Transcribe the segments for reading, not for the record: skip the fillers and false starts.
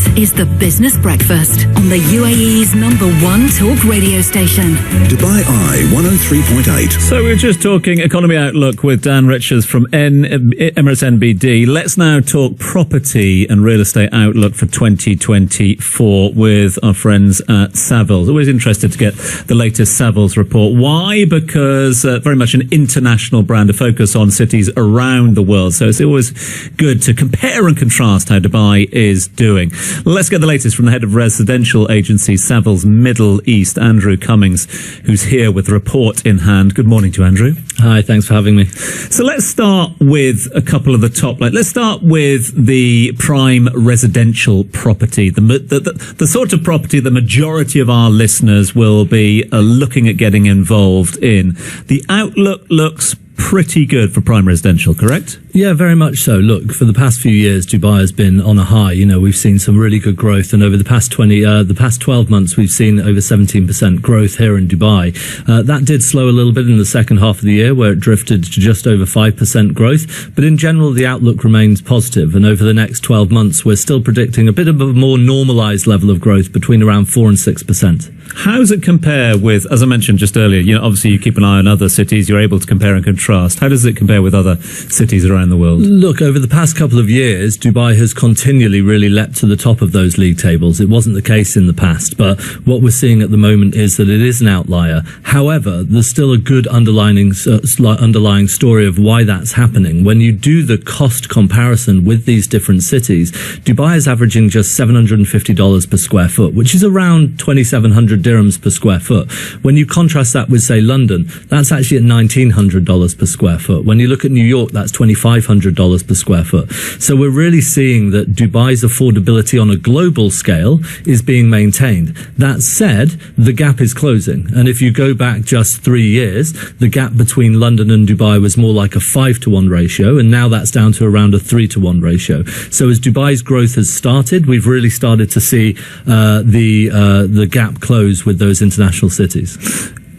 This is the Business Breakfast on the UAE's #1 talk radio station. Dubai Eye 103.8. So we were just talking economy outlook with Dan Richards from Emirates NBD. Let's now talk property and real estate outlook for 2024 with our friends at Savills. Always interested to get the latest Savills report. Why? Because very much an international brand, a focus on cities around the world. So it's always good to compare and contrast how Dubai is doing. Let's get the latest from the head of residential agency Savills Middle East, Andrew Cummings, who's here with the report in hand. Good morning to you, Andrew. Hi, thanks for having me. So let's start with a couple of the top. Let's start with the prime residential property, the sort of property the majority of our listeners will be looking at getting involved in. The outlook looks pretty good for prime residential, correct? Yeah, very much so. Look, for the past few years, Dubai has been on a high. You know, we've seen some really good growth, and over the past 12 months, we've seen over 17% growth here in Dubai. That did slow a little bit in the second half of the year, where it drifted to just over 5% growth. But in general, the outlook remains positive, and over the next 12 months, we're still predicting a bit of a more normalised level of growth between around 4 and 6%. How does it compare with, as I mentioned just earlier, you know, obviously you keep an eye on other cities, you're able to compare and contrast. How does it compare with other cities around the world? Look, over the past couple of years, Dubai has continually really leapt to the top of those league tables. It wasn't the case in the past, but what we're seeing at the moment is that it is an outlier. However, there's still a good underlying story of why that's happening. When you do the cost comparison with these different cities, Dubai is averaging just $750 per square foot, which is around 2,700 dirhams per square foot. When you contrast that with, say, London, that's actually at $1,900 per square foot. When you look at New York, that's $2,500 per square foot. So we're really seeing that Dubai's affordability on a global scale is being maintained. That said, the gap is closing. And if you go back just 3 years, the gap between London and Dubai was more like a 5-to-1 ratio, and now that's down to around a 3-to-1 ratio. So as Dubai's growth has started, we've really started to see the gap close with those international cities.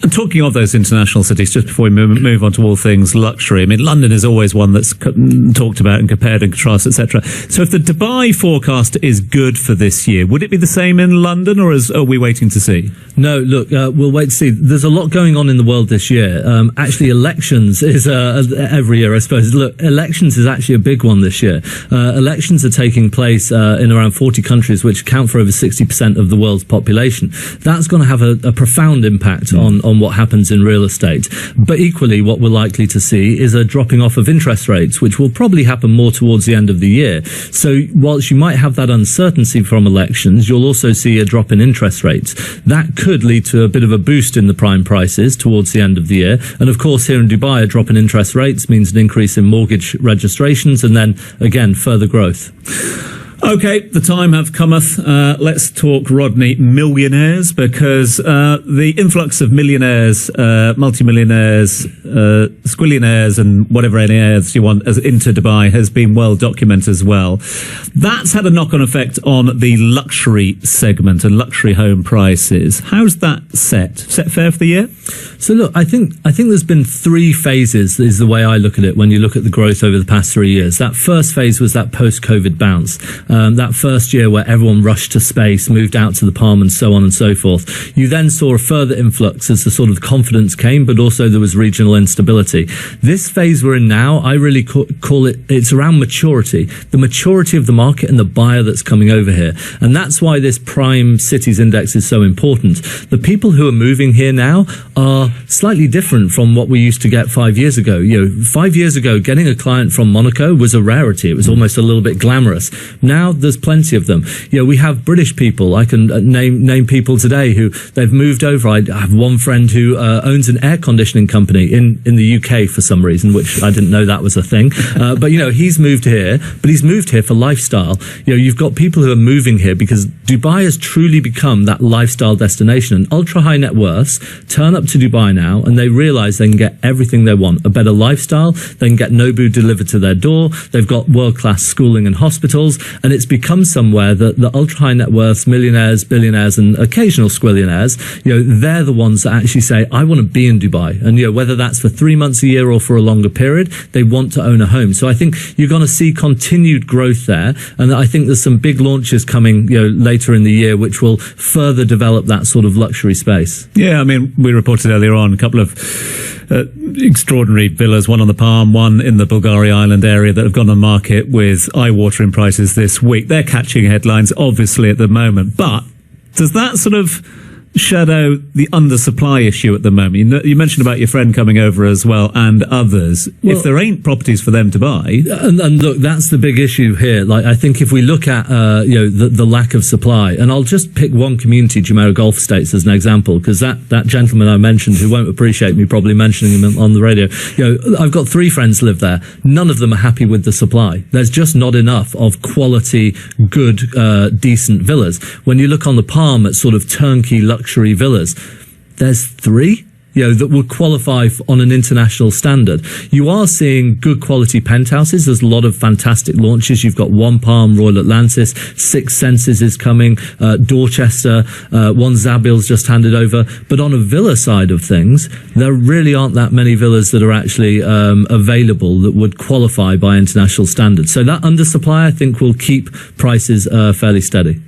And talking of those international cities, just before we move on to all things luxury, I mean, London is always one that's talked about and compared and contrasted, etc. So if the Dubai forecast is good for this year, would it be the same in London, or are we waiting to see? No, look, we'll wait to see. There's a lot going on in the world this year. Actually, elections is every year, I suppose. Look, elections is actually a big one this year. Elections are taking place in around 40 countries, which account for over 60% of the world's population. That's going to have a profound impact on what happens in real estate. But equally, what we're likely to see is a dropping off of interest rates, which will probably happen more towards the end of the year. So whilst you might have that uncertainty from elections, you'll also see a drop in interest rates. That could lead to a bit of a boost in the prime prices towards the end of the year. And of course, here in Dubai, a drop in interest rates means an increase in mortgage registrations and then, again, further growth. Okay, the time have cometh. Let's talk, Rodney, millionaires, because the influx of millionaires, multimillionaires, squillionaires, and whatever any heirs you want into Dubai has been well documented as well. That's had a knock-on effect on the luxury segment and luxury home prices. How's that set fair for the year? So look, I think there's been 3 phases is the way I look at it when you look at the growth over the past 3 years. That first phase was that post-COVID bounce. That first year where everyone rushed to space, moved out to the Palm and so on and so forth. You then saw a further influx as the sort of confidence came, but also there was regional instability. This phase we're in now, I really call it's around maturity. The maturity of the market and the buyer that's coming over here. And that's why this prime cities index is so important. The people who are moving here now are slightly different from what we used to get 5 years ago. You know, 5 years ago, getting a client from Monaco was a rarity. It was almost a little bit glamorous. Now there's plenty of them. You know, we have British people. I can name people today who they've moved over. I have one friend who owns an air conditioning company in the UK for some reason, which I didn't know that was a thing. But you know, he's moved here, but he's moved here for lifestyle. You know, you've got people who are moving here because Dubai has truly become that lifestyle destination, and ultra high net worths turn up to Dubai now and they realize they can get everything they want, a better lifestyle. They can get Nobu delivered to their door. They've got world-class schooling and hospitals, and and it's become somewhere that the ultra high net worths, millionaires, billionaires, and occasional squillionaires, they're the ones that actually say, I want to be in Dubai. And, whether that's for 3 months a year or for a longer period, they want to own a home. So I think you're going to see continued growth there. And I think there's some big launches coming, later in the year, which will further develop that sort of luxury space. Yeah, I mean, we reported earlier on a couple of extraordinary villas, one on the Palm, one in the Bulgaria Island area, that have gone on market with eye-watering prices this week. They're catching headlines, obviously, at the moment. But does that sort of shadow the undersupply issue at the moment? You mentioned about your friend coming over as well, and others. Well, if there ain't properties for them to buy, and look, that's the big issue here. Like, I think if we look at the lack of supply, and I'll just pick one community, Jumeirah Golf Estates, as an example, because that gentleman I mentioned, who won't appreciate me probably mentioning him on the radio, I've got 3 friends live there. None of them are happy with the supply. There's just not enough of quality, good, decent villas. When you look on the Palm at sort of turnkey luxury villas, there's 3 that would qualify on an international standard. You are seeing good quality penthouses. There's a lot of fantastic launches. You've got One Palm, Royal Atlantis, Six Senses is coming, Dorchester, One Zabil's just handed over. But on a villa side of things, there really aren't that many villas that are actually available that would qualify by international standards. So that undersupply, I think, will keep prices fairly steady.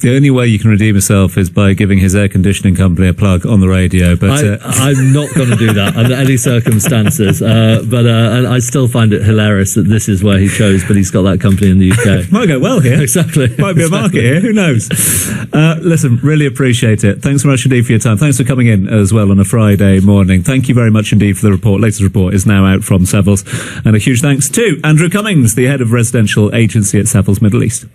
The only way you can redeem yourself is by giving his air conditioning company a plug on the radio. But I'm not going to do that under any circumstances. But I still find it hilarious that this is where he chose, but he's got that company in the UK. Might go well here. Exactly. Might be a market here. Who knows? Listen, really appreciate it. Thanks very much indeed for your time. Thanks for coming in as well on a Friday morning. Thank you very much indeed for the report. Latest report is now out from Savills. And a huge thanks to Andrew Cummings, the head of residential agency at Savills Middle East.